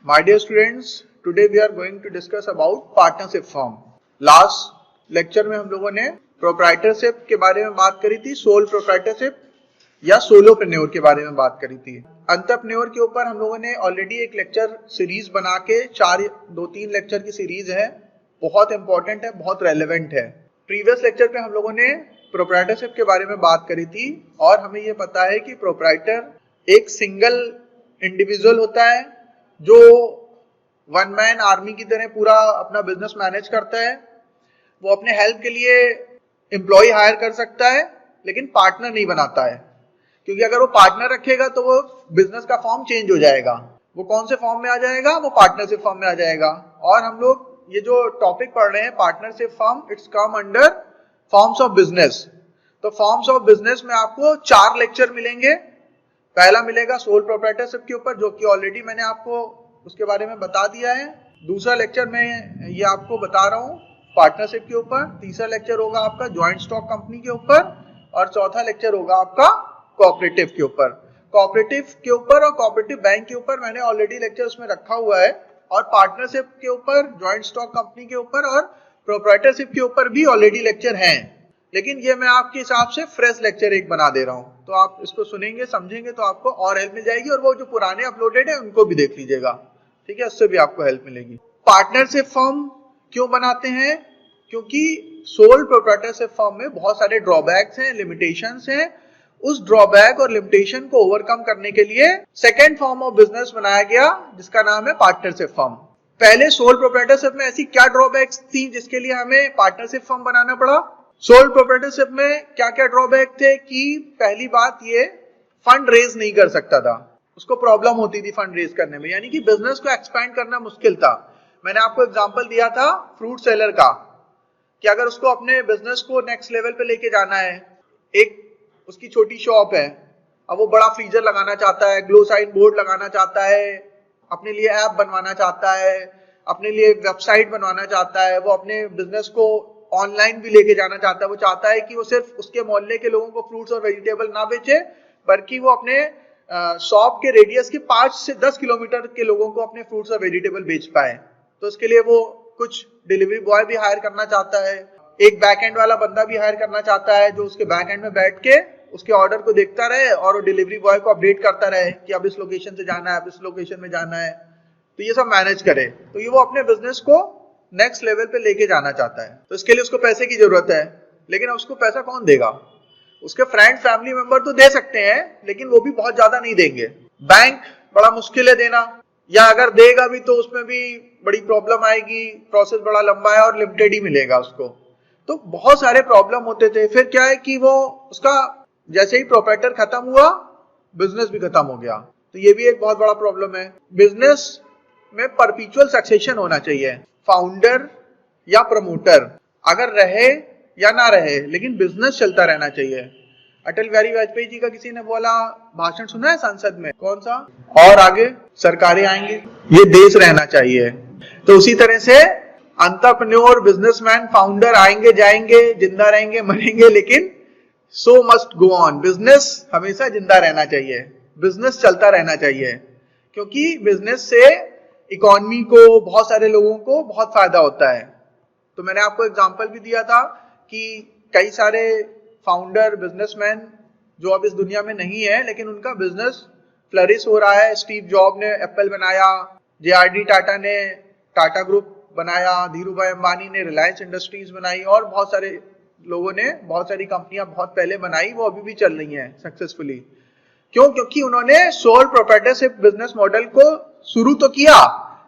My dear students, today we are going to discuss about partnership firm. Last lecture में हम लोगों ने proprietorship के बारे में बात करी थी, सोल प्रोप्राइटरशिप या सोलोप्रेन्योर के बारे में बात करी थी। एंटरप्रेन्योर के ऊपर हम लोगों ने ऑलरेडी एक लेक्चर सीरीज बना के 2-3 लेक्चर की सीरीज है, बहुत इंपॉर्टेंट है, बहुत रेलेवेंट है। प्रीवियस लेक्चर पे हम लोगों ने प्रोप्राइटरशिप के बारे में बात करी थी और हमें ये पता है कि प्रोप्राइटर एक सिंगल इंडिविजुअल होता है जो वन मैन आर्मी की तरह पूरा अपना बिजनेस मैनेज करता है। वो अपने हेल्प के लिए एम्प्लॉय हायर कर सकता है लेकिन पार्टनर नहीं बनाता है, क्योंकि अगर वो पार्टनर रखेगा तो वो बिजनेस का फॉर्म चेंज हो जाएगा। वो कौन से फॉर्म में आ जाएगा? वो पार्टनरशिप फॉर्म में आ जाएगा। और हम लोग ये जो टॉपिक पढ़ रहे हैं partnership form, it's come under forms of business. तो फॉर्म्स ऑफ बिजनेस में आपको 4 लेक्चर मिलेंगे। पहला मिलेगा सोल प्रोप्राइटरशिप के ऊपर, जो कि ऑलरेडी मैंने आपको उसके बारे में बता दिया है। दूसरा लेक्चर में ये आपको बता रहा हूँ पार्टनरशिप के ऊपर। तीसरा लेक्चर होगा आपका ज्वाइंट स्टॉक कंपनी के ऊपर और चौथा लेक्चर होगा आपका कोऑपरेटिव के ऊपर। कोऑपरेटिव के ऊपर और कोऑपरेटिव बैंक के ऊपर मैंने ऑलरेडी लेक्चर उसमें रखा हुआ है, और पार्टनरशिप के ऊपर, ज्वाइंट स्टॉक कंपनी के ऊपर और प्रोप्राइटरशिप के ऊपर भी ऑलरेडी लेक्चर हैं। लेकिन ये मैं आपके हिसाब से फ्रेश लेक्चर एक बना दे रहा हूँ, तो आप इसको सुनेंगे, समझेंगे तो आपको और हेल्प मिल जाएगी। और वो जो पुराने अपलोडेड है उनको भी देख लीजिएगा, ठीक है, उससे भी आपको हेल्प मिलेगी। पार्टनरशिप फर्म क्यों बनाते हैं? क्योंकि सोल प्रोप्राइटरशिप फर्म में बहुत सारे ड्रॉबैक्स हैं, लिमिटेशंस हैं। उस ड्रॉबैक और लिमिटेशन को ओवरकम करने के लिए सेकेंड फॉर्म ऑफ बिजनेस बनाया गया, जिसका नाम है पार्टनरशिप फर्म। पहले सोल प्रोप्राइटरशिप में ऐसी क्या ड्रॉबैक्स थी जिसके लिए हमें पार्टनरशिप फर्म बनाना पड़ा? सोल प्रोप्राइटरशिप में क्या क्या ड्रॉबैक थे कि पहली बात, ये फंड रेज नहीं कर सकता था, उसको प्रॉब्लम होती थी फंड रेज करने में, यानी कि बिजनेस को एक्सपैंड करना मुश्किल था। मैंने आपको एग्जांपल दिया था फ्रूट सेलर का, कि अगर उसको अपने बिजनेस को नेक्स्ट लेवल पे लेके जाना है, एक उसकी छोटी शॉप है, अब वो बड़ा फ्रीजर लगाना चाहता है, ग्लो साइन बोर्ड लगाना चाहता है, अपने लिए ऐप बनवाना चाहता है, अपने लिए वेबसाइट बनवाना चाहता है, वो अपने बिजनेस को ऑनलाइन भी लेके जाना चाहता है। वो चाहता है कि वो सिर्फ उसके मोहल्ले के लोगों को फ्रूट्स और वेजिटेबल ना बेचे, बल्कि वो अपने शॉप के रेडियस के 5 से 10 किलोमीटर के लोगों को अपने फ्रूट्स और वेजिटेबल बेच पाए। तो उसके लिए वो कुछ डिलीवरी बॉय भी हायर करना चाहता है, एक बैक एंड वाला बंदा भी हायर करना चाहता है जो उसके बैक एंड में बैठ के उसके ऑर्डर को देखता रहे और वो डिलीवरी बॉय को अपडेट करता रहे कि अब इस लोकेशन से जाना है, अब इस लोकेशन में जाना है, तो ये सब मैनेज करे। तो ये वो अपने बिजनेस को नेक्स्ट लेवल पे लेके जाना चाहता है। तो इसके लिए उसको पैसे की जरूरत है, लेकिन उसको पैसा कौन देगा? उसके फ्रेंड फैमिली मेंबर तो दे सकते हैं, लेकिन वो भी बहुत ज्यादा नहीं देंगे। बैंक बड़ा मुश्किल है देना, या अगर देगा भी तो उसमें भी बड़ी प्रॉब्लम आएगी, प्रोसेस बड़ा लंबा है और लिमिटेड ही मिलेगा उसको। तो बहुत सारे प्रॉब्लम होते थे। फिर क्या है कि वो उसका जैसे ही प्रोप्राइटर खत्म हुआ, बिजनेस भी खत्म हो गया। तो ये भी एक बहुत बड़ा प्रॉब्लम है। बिजनेस में परपेचुअल सक्सेशन होना चाहिए। फाउंडर या प्रमोटर अगर रहे या ना रहे, लेकिन बिजनेस चलता रहना चाहिए। अटल बिहारी वाजपेयी जी का किसी ने बोला, भाषण सुना है संसद में, कौन सा? और आगे सरकारें आएंगे, ये देश रहना चाहिए। तो उसी तरह से एंटरप्रेन्योर, बिजनेसमैन, फाउंडर आएंगे जाएंगे, जिंदा रहेंगे मरेंगे, लेकिन सो मस्ट गो ऑन। बिजनेस हमेशा जिंदा रहना चाहिए, बिजनेस चलता रहना चाहिए, क्योंकि बिजनेस से इकोनॉमी को, बहुत सारे लोगों को बहुत फायदा होता है। तो मैंने आपको एग्जांपल भी दिया था कि कई सारे फाउंडर, बिजनेसमैन जो अब इस दुनिया में नहीं है, लेकिन उनका बिजनेस फ्लरिश हो रहा है। स्टीव जॉब ने एप्पल बनाया, JRD टाटा ने टाटा ग्रुप बनाया, धीरू भाई अंबानी ने रिलायंस इंडस्ट्रीज बनाई, और बहुत सारे लोगों ने बहुत सारी कंपनियां बहुत पहले बनाई, वो अभी भी चल रही हैं सक्सेसफुली। क्यों? क्योंकि उन्होंने सोल प्रोप्राइटरशिप बिजनेस मॉडल को शुरू तो किया,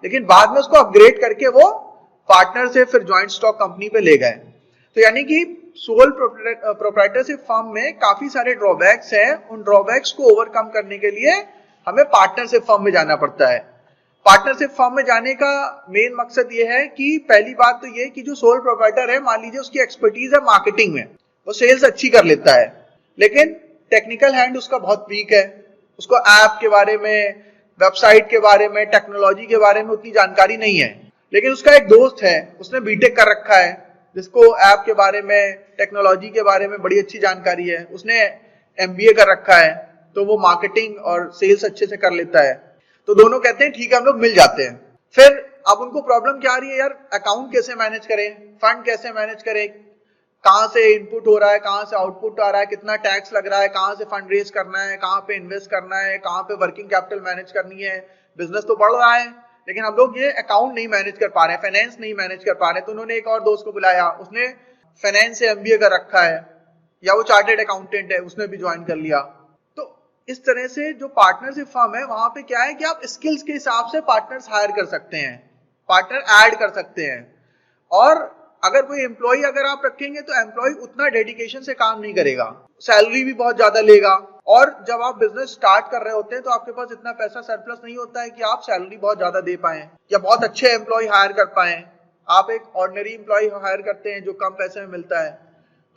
लेकिन बाद में उसको अपग्रेड करके वो पार्टनर से फिर ज्वाइंट स्टॉक कंपनी पे ले गए। तो यानी कि सोल प्रोप्राइटरशिप फर्म में काफी सारे ड्रॉबैक्स हैं। उन ड्रॉबैक्स को ओवरकम करने के लिए हमें पार्टनरशिप फर्म में जाना पड़ता है। पार्टनरशिप फर्म में जाने का मेन मकसद ये है कि पहली बात तो ये कि जो सोल प्रोप्राइटर है, मान लीजिए उसकी एक्सपर्टीज है मार्केटिंग में, वो सेल्स अच्छी कर लेता है, लेकिन टेक्निकल हैंड उसका बहुत वीक है। उसको ऐप के बारे में, वेबसाइट के बारे में, टेक्नोलॉजी के बारे में उतनी जानकारी नहीं है। लेकिन उसका एक दोस्त है, उसने बीटेक कर रखा है, जिसको ऐप के बारे में, टेक्नोलॉजी के बारे में बड़ी अच्छी जानकारी है, उसने MBA कर रखा है, तो वो मार्केटिंग और सेल्स अच्छे से कर लेता है। तो दोनों कहते हैं ठीक है हम लोग मिल जाते हैं। फिर अब उनको प्रॉब्लम क्या आ रही है, यार अकाउंट कैसे मैनेज करें, फंड कैसे मैनेज करें, कहां से इनपुट हो रहा है, कहां से आउटपुट आ रहा है, कितना टैक्स लग रहा है, कहां से फंड रेज करना है, कहां पे इन्वेस्ट करना है, कहां पे वर्किंग कैपिटल मैनेज करनी है। बिजनेस तो बढ़ रहा है लेकिन हम लोग ये अकाउंट नहीं मैनेज कर पा रहे, फाइनेंस नहीं मैनेज कर पा रहे। तो उन्होंने एक और दोस्त को बुलाया, उसने फाइनेंस से एमबीए कर रखा है या वो चार्टर्ड अकाउंटेंट है, उसने भी ज्वाइन कर लिया। तो इस तरह से जो पार्टनरशिप फर्म है वहां पे क्या है कि आप स्किल्स के हिसाब से पार्टनर्स हायर कर सकते हैं, पार्टनर ऐड कर सकते हैं। और अगर कोई एम्प्लॉय अगर आप रखेंगे तो एम्प्लॉय उतना डेडिकेशन से काम नहीं करेगा, सैलरी भी बहुत ज्यादा लेगा। और जब आप बिजनेस स्टार्ट कर रहे होते हैं तो आपके पास इतना पैसा सरप्लस नहीं होता है कि आप सैलरी बहुत ज्यादा दे पाए या बहुत अच्छे एम्प्लॉय हायर कर पाए। आप एक ऑर्डिनरी एम्प्लॉय हायर करते हैं जो कम पैसे में मिलता है,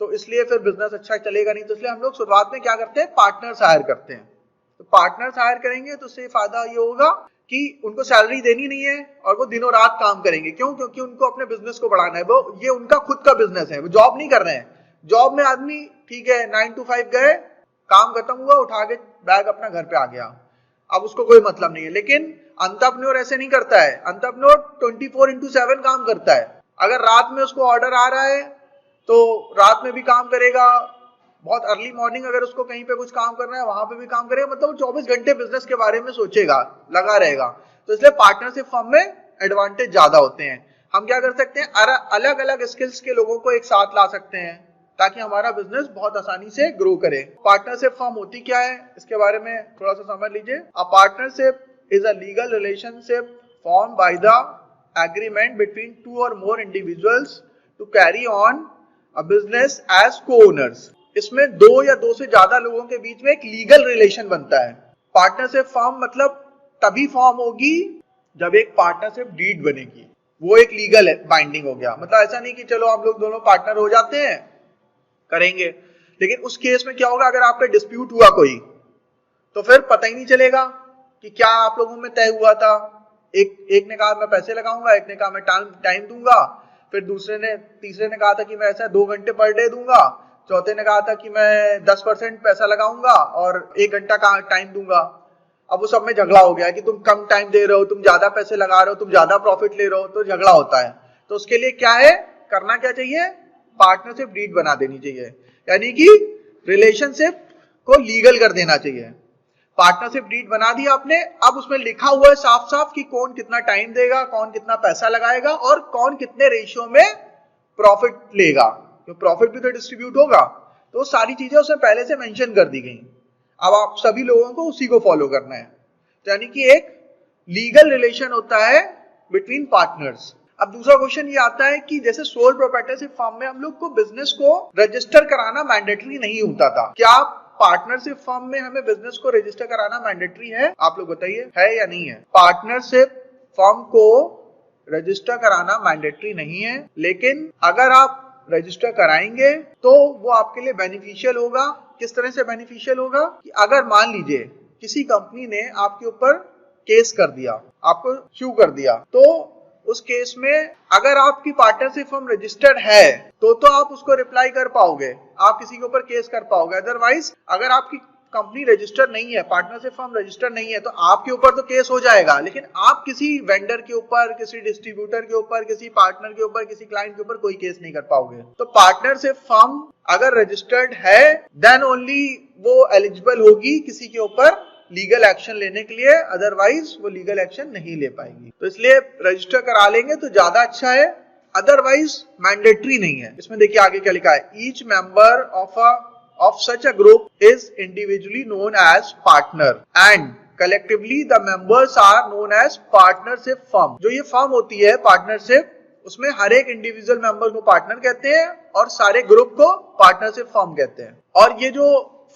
तो इसलिए फिर बिजनेस अच्छा चलेगा नहीं। तो इसलिए हम लोग शुरुआत में क्या करते हैं, पार्टनर्स हायर करते हैं। तो पार्टनर्स हायर करेंगे तो उससे फायदा ये होगा कि उनको सैलरी देनी नहीं है और वो दिनों रात काम करेंगे। क्यों? क्योंकि उनको अपने बिजनेस को बढ़ाना है, वो ये उनका खुद का बिजनेस है, वो जॉब नहीं कर रहे हैं। जॉब में आदमी ठीक है 9 to 5 गए, काम खत्म हुआ, उठा के बैग अपना घर पे आ गया, अब उसको कोई मतलब नहीं है। लेकिन एंटरप्रेन्योर ऐसे नहीं करता है, एंटरप्रेन्योर 24/7 काम करता है। अगर रात में उसको ऑर्डर आ रहा है तो रात में भी काम करेगा, बहुत अर्ली मॉर्निंग अगर उसको कहीं पे कुछ काम करना है वहां पे भी काम करेगा, मतलब 24 घंटे बिजनेस के बारे में सोचेगा, लगा रहेगा। तो इसलिए पार्टनरशिप फर्म में एडवांटेज ज्यादा होते हैं। हम क्या कर सकते हैं, अलग अलग स्किल्स के लोगों को एक साथ ला सकते हैं ताकि हमारा बिजनेस बहुत आसानी से ग्रो करे। पार्टनरशिप फर्म होती क्या है इसके बारे में थोड़ा सा समझ लीजिए। A partnership is a legal relationship form by the agreement between 2 or more individuals to carry on a business as co-owners. इसमें 2 या 2 से ज्यादा लोगों के बीच में एक लीगल रिलेशन बनता है। पार्टनरशिप फर्म मतलब तभी फॉर्म होगी जब एक पार्टनरशिप डीड बनेगी, वो एक लीगल बाइंडिंग हो गया। मतलब ऐसा नहीं कि चलो हम लोग दोनों पार्टनर हो जाते हैं करेंगे, लेकिन उस केस में क्या होगा, अगर आप पे डिस्प्यूट हुआ कोई तो फिर पता ही नहीं चलेगा कि क्या आप लोगों में तय हुआ था। एक ने कहा मैं पैसे लगाऊंगा, एक ने कहा मैं टाइम दूंगा, फिर तीसरे ने कहा था कि मैं ऐसा 2 घंटे पर डे दूंगा, चौथे ने कहा था कि मैं 10% पैसा लगाऊंगा और 1 घंटा का टाइम दूंगा। अब वो सब में झगड़ा हो गया कि तुम कम टाइम दे रहे हो, तुम ज्यादा पैसे लगा रहे हो, तुम ज्यादा प्रॉफिट ले रहे हो, तो झगड़ा होता है। तो उसके लिए क्या है, करना क्या चाहिए, पार्टनरशिप डीड बना देनी चाहिए, यानी कि रिलेशनशिप को लीगल कर देना चाहिए। पार्टनरशिप डीड बना दिया आपने, अब उसमें लिखा हुआ है साफ साफ कि कौन कितना टाइम देगा, कौन कितना पैसा लगाएगा और कौन कितने रेशियो में प्रॉफिट लेगा, तो प्रॉफिट भी तो डिस्ट्रीब्यूट होगा। तो सारी चीजें उसमें पहले से मेंशन कर दी गई। अब आप सभी लोगों को उसी को फॉलो करना है, यानी कि एक लीगल रिलेशन होता है बिटवीन पार्टनर्स। अब दूसरा क्वेश्चन ये आता है कि जैसे सोल प्रोप्राइटरशिप फर्म में हम लोग को बिजनेस को रजिस्टर कराना मैंडेटरी नहीं होता था, क्या पार्टनरशिप फर्म में हमें बिजनेस को रजिस्टर कराना मैंडेटरी है? आप लोग बताइए, है या नहीं है? पार्टनरशिप फर्म को रजिस्टर कराना मैंडेटरी नहीं है, लेकिन अगर आप रजिस्टर कराएंगे तो वो आपके लिए बेनिफिशियल होगा। किस तरह से बेनिफिशियल होगा कि अगर मान लीजिए किसी कंपनी ने आपके ऊपर केस कर दिया, आपको सू कर दिया, तो उस केस में अगर आपकी पार्टनरशिप फर्म रजिस्टर्ड है तो आप उसको रिप्लाई कर पाओगे, आप किसी के ऊपर केस कर पाओगे। अदरवाइज अगर आपकी कंपनी रजिस्टर्ड नहीं है, पार्टनरशिप फर्म रजिस्टर्ड नहीं है, तो आपके ऊपर तो केस हो जाएगा, लेकिन आप किसी वेंडर के ऊपर, किसी डिस्ट्रीब्यूटर के ऊपर, किसी पार्टनर के ऊपर, किसी क्लाइंट के ऊपर कोई केस नहीं कर पाओगे। तो पार्टनरशिप फर्म अगर रजिस्टर्ड है देन ओनली वो एलिजिबल होगी किसी के ऊपर लीगल एक्शन लेने के लिए, अदरवाइज वो लीगल एक्शन नहीं ले पाएगी। तो इसलिए रजिस्टर करा लेंगे तो ज्यादा अच्छा है, अदरवाइज मैंडेटरी नहीं है। इसमें देखिए आगे क्या लिखा है, each member of such a group is individually known as partner and collectively the members are known as partnership firm। जो ये फर्म होती है पार्टनरशिप, उसमें हर एक इंडिविजुअल मेंबर को पार्टनर कहते हैं और सारे ग्रुप को पार्टनरशिप फर्म कहते हैं। और ये जो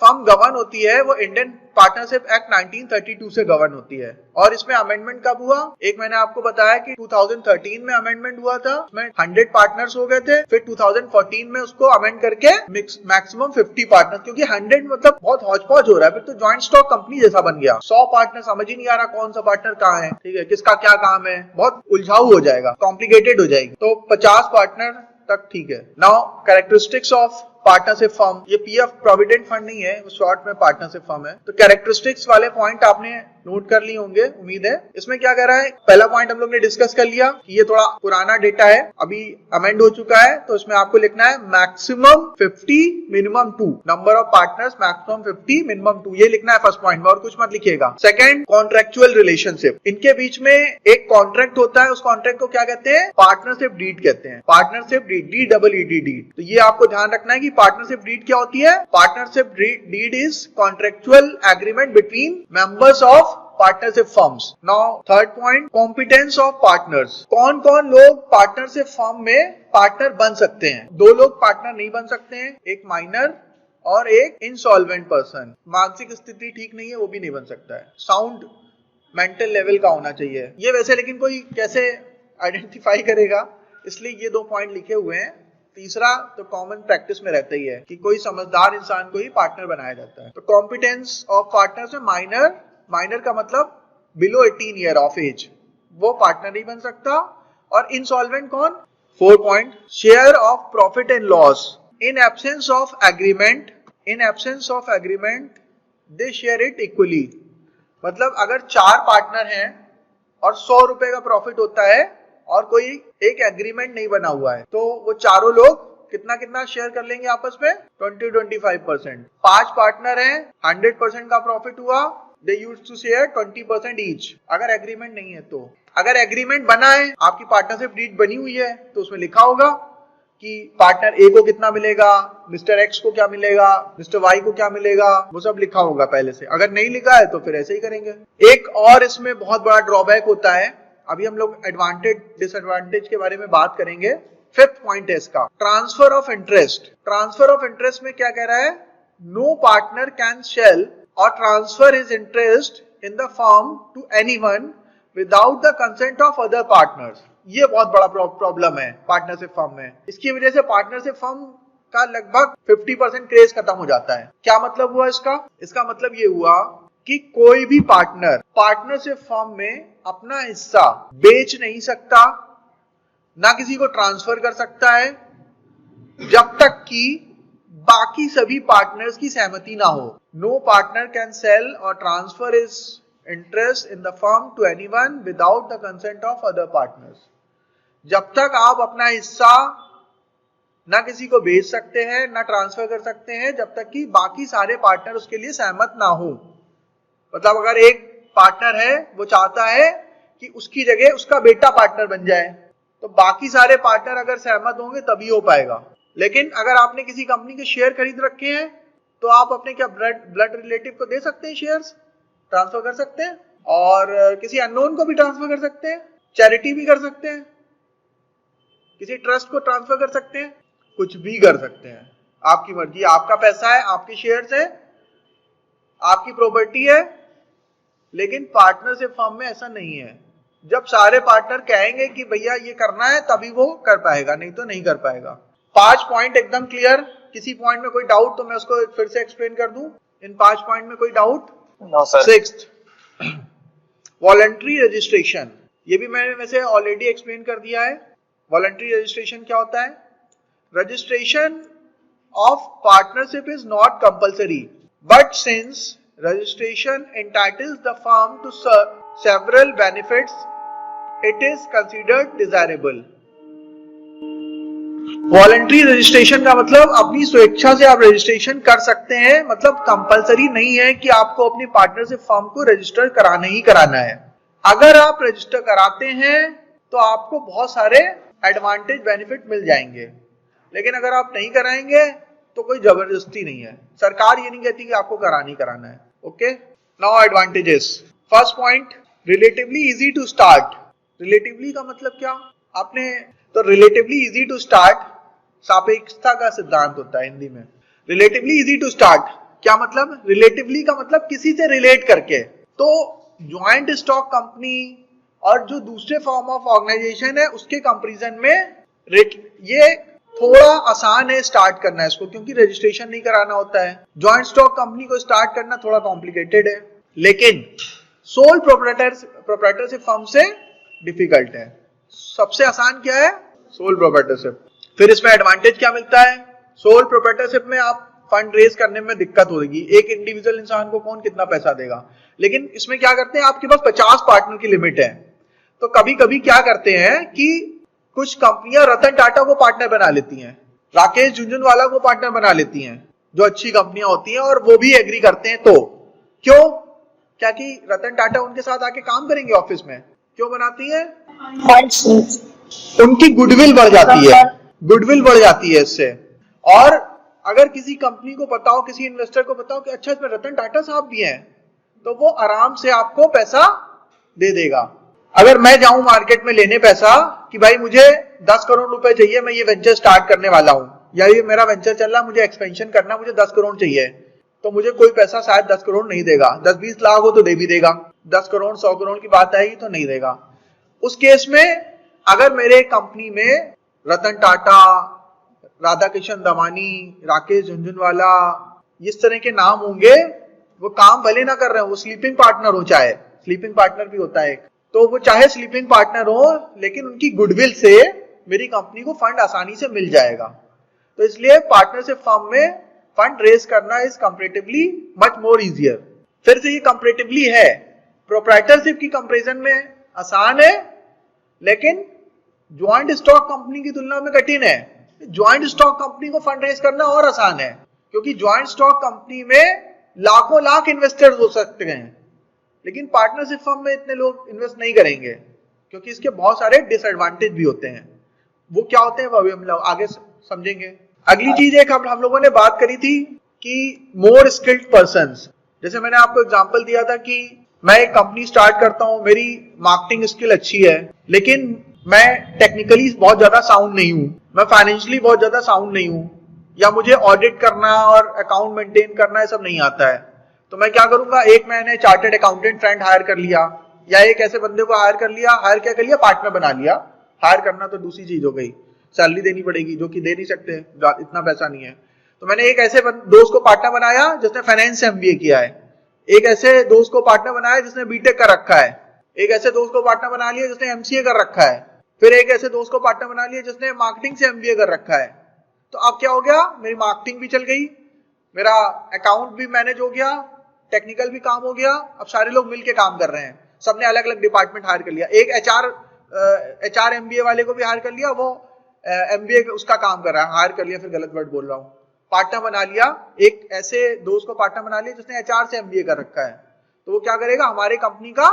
फर्म गवर्न होती है वो इंडियन पार्टनरशिप एक्ट 1932 से गवर्न होती है। और इसमें अमेंडमेंट कब हुआ, एक मैंने आपको बताया कि 2013 में अमेंडमेंट हुआ था, उसमें 100 पार्टनर्स हो गए थे, फिर 2014 में उसको अमेंड करके मैक्सिमम 50 पार्टनर्स, क्योंकि 100 मतलब बहुत हौच पौच हो रहा है, फिर तो ज्वाइंट स्टॉक कंपनी जैसा बन गया। 100 पार्टनर समझ ही नहीं आ रहा कौन सा पार्टनर कहाँ है, ठीक है, किसका क्या काम है, बहुत उलझाऊ हो जाएगा, कॉम्प्लिकेटेड हो जाएगी। तो 50 पार्टनर तक ठीक है। Now characteristics of partnership firm, ये पीएफ प्रोविडेंट फंड नहीं है, वो शॉर्ट में पार्टनरशिप फर्म है। तो कैरेक्टरिस्टिक्स वाले पॉइंट आपने नोट कर लिए होंगे उम्मीद है। इसमें क्या कह रहा है, पहला पॉइंट हम लोग ने डिस्कस कर लिया कि ये थोड़ा पुराना डेटा है, अभी अमेंड हो चुका है, तो इसमें आपको लिखना है maximum 50 minimum 2, number of partners maximum 50 minimum 2, ये लिखना है फर्स्ट पॉइंट में और कुछ मत लिखिएगा। सेकंड, कॉन्ट्रेक्चुअल रिलेशनशिप, इनके बीच में एक कॉन्ट्रैक्ट होता है, उस कॉन्ट्रैक्ट को क्या कहते हैं, पार्टनरशिप डीड कहते हैं, पार्टनरशिप डीड, DEED। तो ये आपको ध्यान रखना है कि पार्टनरशिप डीड क्या होती है। Partnership deed is contractual agreement between members of partnership firms. Now third point, competence of partners, कौन कौन लोग पार्टनरशिप फर्म में पार्टनर बन सकते हैं। 2 लोग पार्टनर नहीं बन सकते हैं, एक माइनर और एक इंसॉल्वेंट पर्सन, मानसिक स्थिति ठीक नहीं है वो भी नहीं बन सकता है, साउंड मेंटल लेवल का होना चाहिए ये वैसे, लेकिन कोई कैसे आइडेंटिफाई करेगा, इसलिए ये 2 पॉइंट लिखे हुए हैं। तीसरा तो कॉमन प्रैक्टिस में रहता ही है कि कोई समझदार इंसान को ही पार्टनर बनाया जाता है। तो कॉम्पिटेंस ऑफ पार्टनर्स में माइनर का मतलब बिलो 18 ईयर ऑफ एज, वो पार्टनर नहीं बन सकता। और इंसॉल्वेंट कौन। 4 point, share of profit and loss in absence of agreement, they share it equally. मतलब अगर 4 पार्टनर हैं और 100 रुपए का प्रॉफिट होता है और कोई एक एग्रीमेंट नहीं बना हुआ है, तो वो चारों लोग कितना कितना शेयर कर लेंगे आपस में, 20-25%। 5 पार्टनर हैं, 100% का प्रॉफिट हुआ, they used to share 20% each, अगर एग्रीमेंट नहीं है तो। अगर एग्रीमेंट बना है, आपकी पार्टनरशिप डीड बनी हुई है, तो उसमें लिखा होगा कि पार्टनर ए को कितना मिलेगा, मिस्टर एक्स को क्या मिलेगा, मिस्टर वाई को क्या मिलेगा, वो सब लिखा होगा पहले से। अगर नहीं लिखा है तो फिर ऐसे ही करेंगे। एक और इसमें बहुत बड़ा ड्रॉबैक होता है, अभी हम लोग एडवांटेज डिसएडवांटेज के बारे में बात करेंगे। 5th पॉइंट है इसका, transfer of interest. Transfer of interest में क्या कह रहा है, no partner can sell or transfer his interest in the firm to anyone without the consent of other partners. ये बहुत बड़ा प्रॉब्लम है पार्टनरशिप फर्म में। इसकी वजह से पार्टनरशिप फर्म का लगभग 50% क्रेज खत्म हो जाता है। क्या मतलब हुआ इसका मतलब ये हुआ कि कोई भी पार्टनर पार्टनरशिप फर्म में अपना हिस्सा बेच नहीं सकता, ना किसी को ट्रांसफर कर सकता है, जब तक कि बाकी सभी पार्टनर्स की सहमति ना हो। No partner can sell or transfer his interest in the firm to anyone without the consent of other partners. जब तक आप अपना हिस्सा ना किसी को बेच सकते हैं ना ट्रांसफर कर सकते हैं, जब तक कि बाकी सारे पार्टनर उसके लिए सहमत ना हो। मतलब अगर एक पार्टनर है, वो चाहता है कि उसकी जगह उसका बेटा पार्टनर बन जाए, तो बाकी सारे पार्टनर अगर सहमत होंगे तभी हो पाएगा। लेकिन अगर आपने किसी कंपनी के शेयर खरीद रखे हैं, तो आप अपने क्या ब्लड रिलेटिव को दे सकते हैं, शेयर्स ट्रांसफर कर सकते हैं, और किसी अननोन को भी ट्रांसफर कर सकते हैं, चैरिटी भी कर सकते हैं, किसी ट्रस्ट को ट्रांसफर कर सकते हैं, कुछ भी कर सकते हैं, आपकी मर्जी, आपका पैसा है, आपके शेयर्स है, आपकी प्रॉपर्टी है। लेकिन पार्टनरशिप फर्म में ऐसा नहीं है। जब सारे पार्टनर कहेंगे कि भैया ये करना है, तभी वो कर पाएगा, नहीं तो नहीं कर पाएगा। 5 पॉइंट एकदम क्लियर। किसी पॉइंट में कोई डाउट तो मैं उसको फिर से एक्सप्लेन कर दूं। इन 5 पॉइंट में कोई doubt? No sir. 6th, voluntary registration. ये भी मैंने वैसे ऑलरेडी एक्सप्लेन कर दिया है। वॉलंटरी रजिस्ट्रेशन क्या होता है? Registration of partnership is not compulsory, but since registration entitles the firm to several benefits, it is considered desirable. Voluntary registration का मतलब अपनी स्वेच्छा से आप रजिस्ट्रेशन कर सकते हैं, मतलब कंपलसरी नहीं है कि आपको अपनी पार्टनरशिप फर्म को रजिस्टर कराना ही कराना है। अगर आप रजिस्टर कराते हैं तो आपको बहुत सारे एडवांटेज बेनिफिट मिल जाएंगे, लेकिन अगर आप नहीं कराएंगे तो कोई जबरदस्ती नहीं है। सरकार ये नहीं कहती कि आपको कराना है। Okay, now advantages. First point, relatively easy to start. Relatively का मतलब क्या? आपने तो रिलेटिवली इजी टू स्टार्ट, सापेक्षता का सिद्धांत होता है हिंदी में। रिलेटिवली इजी टू स्टार्ट क्या मतलब? रिलेटिवली का मतलब किसी से रिलेट करके। तो ज्वाइंट स्टॉक कंपनी और जो दूसरे फॉर्म ऑफ ऑर्गेनाइजेशन है उसके कंपैरिजन में ये थोड़ा आसान है स्टार्ट करना है इसको, क्योंकि रजिस्ट्रेशन नहीं कराना होता है। जॉइंट स्टॉक कंपनी को स्टार्ट करना थोड़ा कॉम्प्लिकेटेड है, लेकिन सोल प्रोप्राइटरशिप फर्म से डिफिकल्ट है। सबसे आसान क्या है? Sole proprietorship. फिर इसमें एडवांटेज क्या मिलता है? सोल प्रोप्राइटरशिप में आप फंड रेज करने में दिक्कत होगी, एक इंडिविजुअल इंसान को कौन कितना पैसा देगा। लेकिन इसमें क्या करते हैं, आपके पास 50 पार्टनर की लिमिट है, तो कभी कभी क्या करते हैं कि कुछ कंपनियां रतन टाटा को पार्टनर बना लेती हैं, राकेश झुनझुनवाला को पार्टनर बना लेती हैं, जो अच्छी कंपनियां होती हैं, और वो भी एग्री करते हैं। तो क्यों, क्या कि रतन टाटा उनके साथ आके काम करेंगे ऑफिस में, क्यों बनाती है, उनकी गुडविल बढ़ जाती है, गुडविल बढ़ जाती है इससे। और अगर किसी कंपनी को पता हो, किसी इन्वेस्टर को पता हो कि अच्छा इसमें रतन टाटा साहब भी हैं, तो वो आराम से आपको पैसा दे देगा। अगर मैं जाऊं मार्केट में लेने पैसा कि भाई मुझे 10 करोड़ रुपए चाहिए, मैं ये वेंचर स्टार्ट करने वाला हूं, या ये मेरा वेंचर चल रहा, मुझे एक्सपेंशन करना, मुझे 10 करोड़ चाहिए, तो मुझे कोई पैसा शायद 10 करोड़ नहीं देगा। 10-20 लाख हो तो दे भी देगा, 10 करोड़ 100 करोड़ की बात आएगी तो नहीं देगा। उस केस में अगर मेरे कंपनी में रतन टाटा, राधाकिशन दमानी, राकेश झुनझुनवाला, इस तरह के नाम होंगे, वो काम भले ना कर रहे हो, वो स्लीपिंग पार्टनर हो, चाहे स्लीपिंग पार्टनर भी होता है एक, तो वो चाहे स्लीपिंग पार्टनर हो, लेकिन उनकी गुडविल से मेरी कंपनी को फंड आसानी से मिल जाएगा। तो इसलिए पार्टनरशिप फर्म में फंड रेज करना is comparatively much more easier. फिर से ये कंपैरेटिवली है, प्रोप्राइटरशिप की कंपैरिजन में आसान है, लेकिन ज्वाइंट स्टॉक कंपनी की तुलना में कठिन है। ज्वाइंट स्टॉक कंपनी को फंड रेज करना और आसान है, क्योंकि ज्वाइंट स्टॉक कंपनी में लाखों लाख इन्वेस्टर्स हो सकते हैं, लेकिन पार्टनरशिप फर्म में इतने लोग इन्वेस्ट नहीं करेंगे, क्योंकि इसके बहुत सारे डिसएडवांटेज भी होते हैं। वो क्या होते हैं वो अभी हम लोग आगे समझेंगे। अगली चीज एक हम लोगों ने बात करी थी कि मोर स्किल्ड पर्संस। जैसे मैंने आपको एग्जांपल दिया था कि मैं एक कंपनी स्टार्ट करता हूं, मेरी मार्केटिंग स्किल अच्छी है, लेकिन मैं टेक्निकली बहुत ज्यादा साउंड नहीं हूं, मैं फाइनेंशियली बहुत ज्यादा साउंड नहीं हूं, या मुझे ऑडिट करना और अकाउंट मेंटेन करना ये सब नहीं आता है, तो मैं क्या करूंगा, एक मैंने चार्टर्ड अकाउंटेंट फ्रेंड हायर कर लिया, या एक ऐसे बंदे को हायर कर लिया, हायर क्या कर लिया, पार्टनर बना लिया। हायर करना तो दूसरी चीज हो गई, सैलरी देनी पड़ेगी, जो कि दे नहीं सकते, इतना पैसा नहीं है। तो मैंने एक ऐसे दोस्त को पार्टनर बनाया जिसने फाइनेंस से एमबीए किया है, एक ऐसे दोस्त को पार्टनर बनाया जिसने बीटेक कर रखा है, एक ऐसे दोस्त को पार्टनर बना लिया जिसने एमसीए कर रखा है, फिर एक ऐसे दोस्त को पार्टनर बना लिया जिसने मार्केटिंग से एमबीए कर रखा है। तो अब क्या हो गया, मेरी मार्केटिंग भी चल गई, मेरा अकाउंट भी मैनेज हो गया, टेक्निकल भी काम हो गया, अब सारे लोग मिलके काम कर रहे हैं, सबने अलग अलग डिपार्टमेंट हायर कर लिया। एक एचआर एमबीए वाले को भी हायर कर लिया, वो एमबीए उसका काम कर रहा है, हायर कर लिया, फिर गलत वर्ड बोल रहा हूँ, पार्टनर बना लिया। एक ऐसे दोस्त को पार्टनर बना लिया जिसने एचआर से एमबीए कर रखा है, तो वो क्या करेगा, हमारे कंपनी का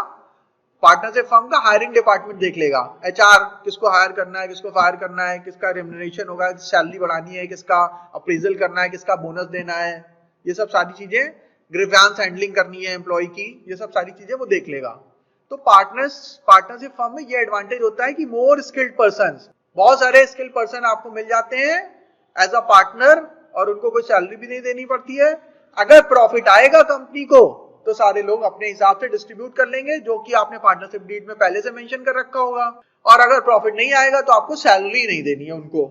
पार्टनरशिप फर्म का हायरिंग डिपार्टमेंट देख लेगा, एचआर किसको हायर करना है, किसको फायर करना है, किसका रेम्युनरेशन होगा, सैलरी बढ़ानी है, किसका अप्रेजल करना है, किसका बोनस देना है, ये सब सारी चीजें, ग्रीवेंस हैंडलिंग करनी है एम्प्लॉय की, ये सब सारी चीजें वो देख लेगा। तो पार्टनरशिप फर्म में ये एडवांटेज होता है कि मोर स्किल्ड पर्संस, बहुत सारे स्किल्ड पर्सन आपको मिल जाते हैं एज अ पार्टनर, और उनको कोई सैलरी भी नहीं देनी पड़ती है। अगर प्रॉफिट आएगा कंपनी को तो सारे लोग अपने हिसाब से डिस्ट्रीब्यूट कर लेंगे, जो कि आपने पार्टनरशिप डीड में पहले से मेंशन कर रखा होगा। और अगर प्रॉफिट नहीं आएगा तो आपको सैलरी नहीं देनी है उनको,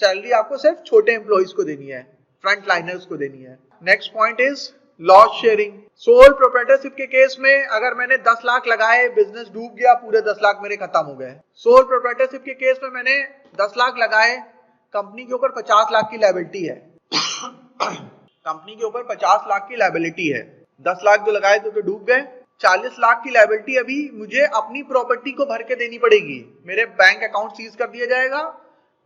सैलरी आपको सिर्फ छोटे एम्प्लॉइज को देनी है, फ्रंट लाइनर्स को देनी है। Next point is loss sharing. Sole proprietorship के केस में अगर मैंने 10 लाख लगाए, बिजनेस डूब गया, पूरे 10 लाख मेरे खत्म हो गए। सोल प्रोप्राइटरशिप के केस में मैंने 10 लाख लगाए, कंपनी के ऊपर 50 लाख की लायबिलिटी है कंपनी के ऊपर 50 लाख की लायबिलिटी है, 10 लाख जो लगाए तो डूब गए, 40 लाख की लायबिलिटी अभी मुझे अपनी प्रॉपर्टी को भर के देनी पड़ेगी। मेरे बैंक अकाउंट सीज कर दिया जाएगा,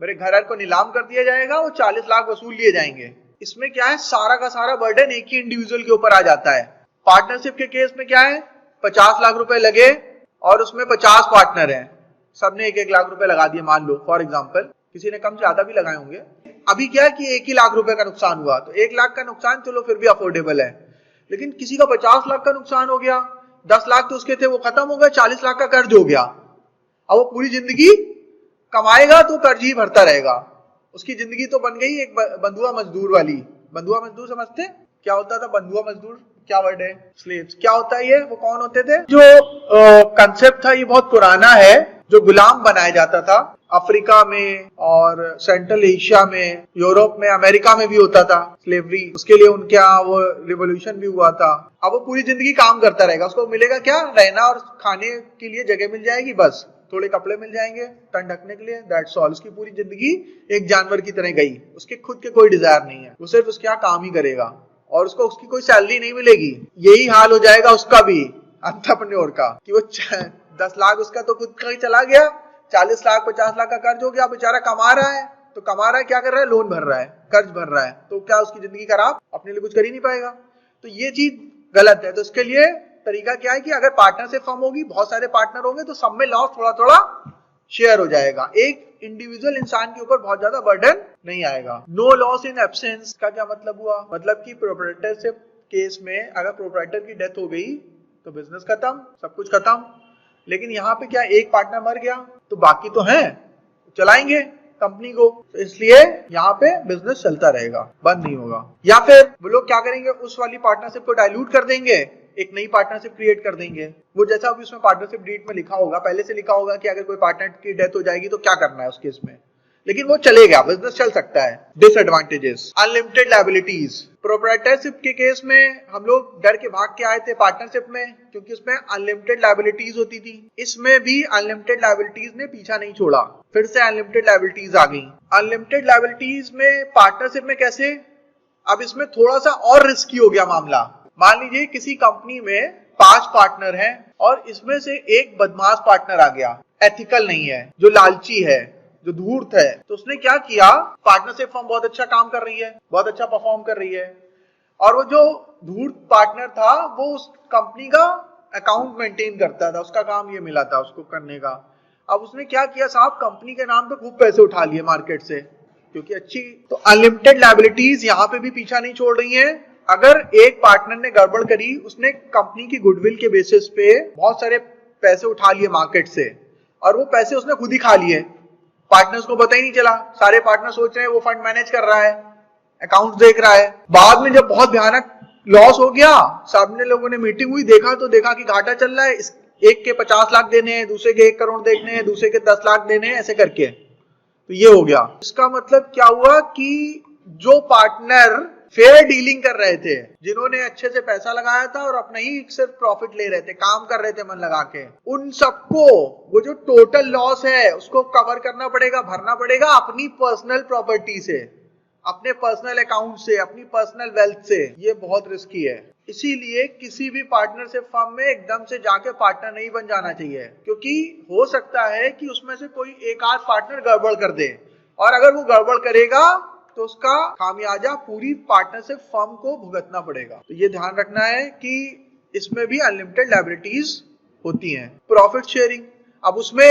मेरे घर को नीलाम कर दिया जाएगा, वो 40 लाख वसूल लिए जाएंगे। इसमें क्या है, सारा का सारा बर्डन एक ही इंडिविजुअल के ऊपर आ जाता है। पार्टनरशिप के केस में क्या है, 50 लाख रुपए लगे और उसमें 50 पार्टनर हैं, सबने 1-1 लाख रुपए लगा दिए, मान लो फॉर एग्जांपल, किसी ने कम ज्यादा भी लगाए होंगे। अभी क्या है कि 1 ही लाख रुपए का नुकसान हुआ, तो 1 लाख का नुकसान चलो फिर भी अफोर्डेबल है, लेकिन किसी का 50 लाख का नुकसान हो गया, 10 लाख तो उसके थे वो खत्म हो गए, 40 लाख का कर्ज हो गया। अब वो पूरी जिंदगी कमाएगा तो कर्ज ही भरता रहेगा, उसकी जिंदगी तो बन गई एक बंधुआ मजदूर वाली। बंधुआ मजदूर समझते क्या होता था, बंधुआ मजदूर क्या वर्ड है, स्लेव्स, क्या होता है ये, वो कौन होते थे, जो कंसेप्ट था ये बहुत पुराना है, जो गुलाम बनाया जाता था अफ्रीका में और सेंट्रल एशिया में, यूरोप में, अमेरिका में भी होता था स्लेवरी, उसके लिए उनके यहाँ वो रिवोल्यूशन भी हुआ था। अब वो पूरी जिंदगी काम करता रहेगा, उसको मिलेगा क्या, रहना और खाने के लिए जगह मिल जाएगी बस, थोड़े कपड़े मिल जाएंगे तन ढकने के लिए, दैट्स ऑल। उसकी पूरी जिंदगी एक जानवर की तरह गई, उसके खुद के कोई डिजायर नहीं है, वो सिर्फ उसके यहाँ काम ही करेगा और उसको उसकी कोई सैलरी नहीं मिलेगी। यही हाल हो जाएगा उसका भी, एंटरप्रेन्योर का, कि वो 10 लाख उसका तो खुद का ही चला गया, 40 लाख 50 लाख का कर्ज हो गया। बेचारा कमा रहा है तो कमा रहा है, क्या कर रहा है, लोन भर रहा है, कर्ज भर रहा है, तो क्या उसकी जिंदगी खराब, अपने लिए कुछ कर ही नहीं पाएगा। तो ये चीज गलत है। तो इसके लिए तरीका क्या है कि अगर पार्टनरशिप फर्म होगी, बहुत सारे पार्टनर होंगे, तो सब में लॉस थोड़ा थोड़ा शेयर हो जाएगा, एक इंडिविजुअल इंसान के ऊपर बहुत ज्यादा बर्डन नहीं आएगा। नो लॉस इन एब्सेंस का क्या मतलब हुआ, मतलब कि प्रोप्राइटरशिप केस में अगर प्रोप्राइटर की डेथ हो गई तो बिजनेस खत्म, सब कुछ खत्म। लेकिन यहाँ पे क्या, एक पार्टनर मर गया तो बाकी तो हैं, चलाएंगे कंपनी को, तो इसलिए यहाँ पे बिजनेस चलता रहेगा, बंद नहीं होगा। या फिर वो लोग क्या करेंगे, उस वाली पार्टनरशिप को डाइल्यूट कर देंगे, एक नई पार्टनरशिप क्रिएट कर देंगे। वो जैसा अभी उसमें पार्टनरशिप डीड में लिखा होगा, पहले से लिखा होगा कि अगर कोई पार्टनर की डेथ हो जाएगी तो क्या करना है उस केस में, लेकिन वो चलेगा, बिजनेस चल सकता है। Disadvantages, unlimited liabilities. प्रोप्राइटरशिप के केस में हम लोग डर के भाग के आए थे पार्टनरशिप में, क्योंकि उसमें अनलिमिटेड लायबिलिटीज होती थी। इसमें भी अनलिमिटेड लायबिलिटीज ने पीछा नहीं छोड़ा, फिर से अनलिमिटेड लायबिलिटीज आ गई। अनलिमिटेड लायबिलिटीज में पार्टनरशिप में कैसे, अब इसमें थोड़ा सा और रिस्की हो गया मामला। मान लीजिए किसी कंपनी में 5 पार्टनर हैं और इसमें से एक बदमाश पार्टनर आ गया, एथिकल नहीं है, जो लालची है, जो धूर्त है। तो उसने क्या किया, पार्टनरशिप फर्म बहुत अच्छा काम कर रही है, बहुत अच्छा परफॉर्म कर रही है, और वो जो धूर्त पार्टनर था वो उस कंपनी का अकाउंट मेंटेन करता था, उसका काम ये मिला था उसको करने का। अब उसने क्या किया साहब, कंपनी के नाम पे खूब पैसे उठा लिए मार्केट से, क्योंकि अच्छी। तो अनलिमिटेड लायबिलिटीज यहाँ पे भी पीछा नहीं छोड़ रही है। अगर एक पार्टनर ने गड़बड़ करी, उसने कंपनी की गुडविल के बेसिस पे बहुत सारे पैसे उठा लिए मार्केट से, और वो पैसे उसने खुद ही खा लिए, पार्टनर्स को पता ही नहीं चला। सारे पार्टनर सोच रहे हैं वो फंड मैनेज कर रहा है, अकाउंट्स देख रहा है। बाद में जब बहुत भयानक लॉस हो गया, सामने लोगों ने मीटिंग हुई, देखा तो देखा कि घाटा चल रहा है, एक के 50 लाख देने हैं, दूसरे के 1 करोड़ देने हैं, दूसरे के 10 लाख देने हैं, ऐसे करके। तो ये हो गया। इसका मतलब क्या हुआ कि जो पार्टनर फेयर डीलिंग कर रहे थे, जिन्होंने अच्छे से पैसा लगाया था और अपना ही सिर्फ प्रॉफिट ले रहे थे, काम कर रहे थे मन लगा के, उन सबको वो जो टोटल लॉस है उसको कवर करना पड़ेगा, भरना पड़ेगा अपनी पर्सनल प्रॉपर्टी से, अपने पर्सनल अकाउंट से, अपनी पर्सनल वेल्थ से। ये बहुत रिस्की है। इसीलिए किसी भी पार्टनरशिप फर्म में एकदम से जाके पार्टनर नहीं बन जाना चाहिए, क्योंकि हो सकता है कि उसमें से कोई एक आध पार्टनर गड़बड़ कर दे, और अगर वो गड़बड़ करेगा तो उसका खामियाजा पूरी पार्टनरशिप फर्म को भुगतना पड़ेगा। तो ये ध्यान रखना है कि इसमें भी अनलिमिटेड लायबिलिटीज होती हैं। प्रॉफिट शेयरिंग, अब उसमें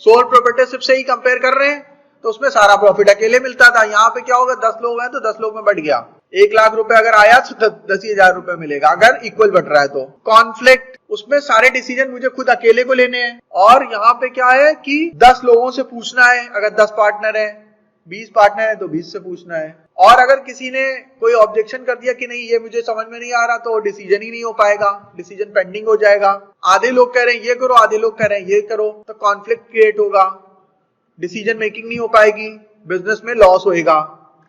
सोल प्रोप्राइटरशिप से ही कंपेयर कर रहे हैं, तो उसमें सारा प्रॉफिट अकेले मिलता था। यहाँ पे क्या होगा, 10 लोग हैं तो 10 लोग में बढ़ गया, 1 लाख रुपए अगर आया तो 10,000 रुपए मिलेगा, अगर इक्वल बढ़ रहा है तो। कॉन्फ्लिक्ट, उसमें सारे डिसीजन मुझे खुद अकेले को लेने हैं, और यहाँ पे क्या है कि 10 लोगों से पूछना है, अगर 10 पार्टनर है, 20 पार्टनर है तो 20 से पूछना है। और अगर किसी ने कोई ऑब्जेक्शन कर दिया कि नहीं ये मुझे समझ में नहीं आ रहा, तो डिसीजन ही नहीं हो पाएगा, डिसीजन पेंडिंग हो जाएगा। आधे लोग कह रहे हैं ये करो, आधे लोग कह रहे हैं ये करो, तो कॉन्फ्लिक्ट क्रिएट होगा, डिसीजन मेकिंग नहीं हो पाएगी, बिजनेस में लॉस होएगा,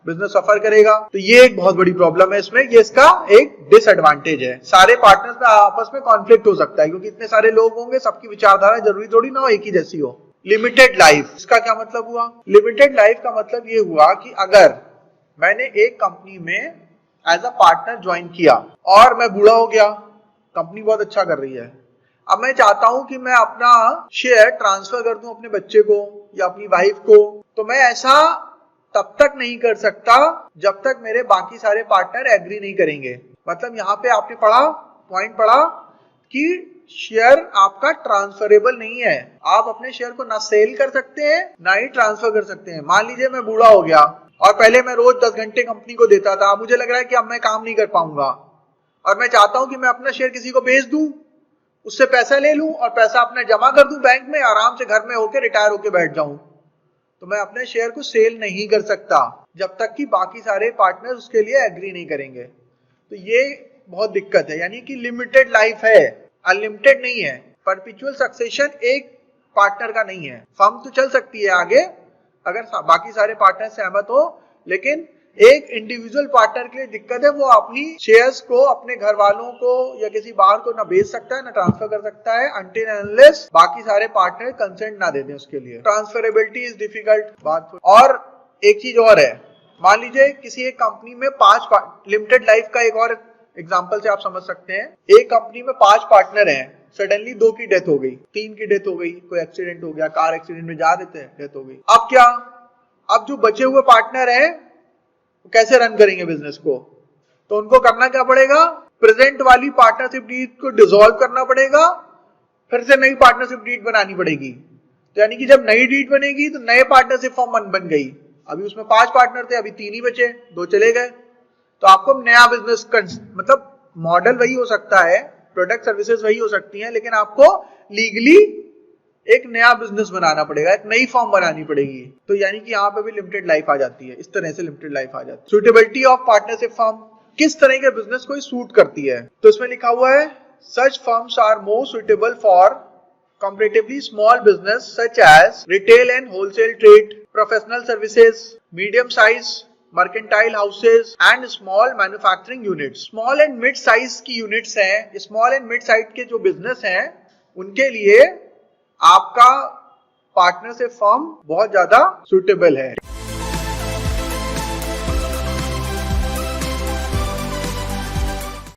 बिजनेस सफर करेगा। तो ये एक बहुत बड़ी प्रॉब्लम है इसमें, ये इसका एक डिसएडवांटेज है। सारे पार्टनर्स में आपस में कॉन्फ्लिक्ट हो सकता है, क्योंकि इतने सारे लोग होंगे, सबकी विचारधारा जरूरी थोड़ी ना हो एक ही जैसी हो। लिमिटेड लाइफ, इसका क्या मतलब हुआ, लिमिटेड लाइफ का मतलब ये हुआ कि अगर मैंने एक कंपनी में एज अ पार्टनर ज्वाइन किया और मैं बूढ़ा हो गया, कंपनी बहुत अच्छा कर रही है, अब मैं चाहता हूं कि मैं अपना शेयर ट्रांसफर कर दूं अपने बच्चे को या अपनी वाइफ को, तो मैं ऐसा तब तक नहीं कर सकता जब तक मेरे बाकी सारे पार्टनर एग्री नहीं करेंगे। मतलब यहाँ पे आपने पॉइंट पढ़ा कि शेयर आपका ट्रांसफरेबल नहीं है, आप अपने शेयर को ना सेल कर सकते हैं ना ही ट्रांसफर कर सकते हैं। मान लीजिए मैं बूढ़ा हो गया और पहले मैं रोज 10 घंटे कंपनी को देता था, मुझे लग रहा है कि अब मैं काम नहीं कर पाऊंगा, और मैं चाहता हूं कि मैं अपना शेयर किसी को बेच दूं, उससे पैसा ले लूं और पैसा अपना जमा कर दूं बैंक में, आराम से घर में होके रिटायर होके बैठ जाऊं, तो मैं अपने शेयर को सेल नहीं कर सकता जब तक कि बाकी सारे पार्टनर उसके लिए एग्री नहीं करेंगे। तो ये बहुत दिक्कत है, यानी कि लिमिटेड लाइफ है, अनलिमिटेड नहीं है। परपेचुअल सक्सेशन एक पार्टनर का नहीं है। फर्म तो चल सकती है आगे अगर बाकी सारे पार्टनर सहमत हो, लेकिन एक इंडिविजुअल पार्टनर के लिए दिक्कत है, वो अपनी शेयर्स को अपने घर वालों को या किसी बाहर को ना बेच सकता है ना ट्रांसफर कर सकता है अनटिल अनलेस बाकी सारे पार्टनर कंसेंट ना दे दें उसके लिए। ट्रांसफरेबिलिटी इज डिफिकल्ट बात। और एक चीज और है, मान लीजिए किसी एक कंपनी में 5 लिमिटेड लाइफ का एक और एग्जांपल से आप समझ सकते हैं, एक कंपनी में 5 पार्टनर हैं, सडनली 2 की डेथ हो गई, 3 की डेथ हो गई, कोई एक्सीडेंट हो गया, कार एक्सीडेंट में जा देते हैं, डेथ हो गई। अब क्या, अब जो बचे हुए पार्टनर हैं कैसे रन करेंगे बिजनेस को? तो उनको करना क्या पड़ेगा, प्रेजेंट वाली पार्टनरशिप डीड को डिसॉल्व करना पड़ेगा, फिर से नई पार्टनरशिप डीड बनानी पड़ेगी। तो यानी कि जब नई डीड बनेगी तो नए पार्टनरशिप फॉर्म बन गई। अभी उसमें 5 पार्टनर थे, अभी 3 ही बचे, 2 चले गए। तो आपको नया बिजनेस मतलब मॉडल वही हो सकता है, प्रोडक्ट सर्विसेज वही हो सकती हैं, लेकिन आपको लीगली एक नया बिजनेस बनाना पड़ेगा, एक नई फॉर्म बनानी पड़ेगी। तो यानी कि यहाँ पे भी लिमिटेड लाइफ आ जाती है, इस तरह से लिमिटेड लाइफ आ जाती है। सुटेबिलिटी ऑफ पार्टनरशिप फॉर्म, किस तरह के बिजनेस को सूट करती है? तो इसमें लिखा हुआ है such firms are more suitable for comparatively small business such as retail and wholesale trade, professional services, medium size mercantile houses and small manufacturing units. Small and mid size की units हैं, small and mid size के जो business हैं उनके लिए आपका partnership firm बहुत ज्यादा सुटेबल है।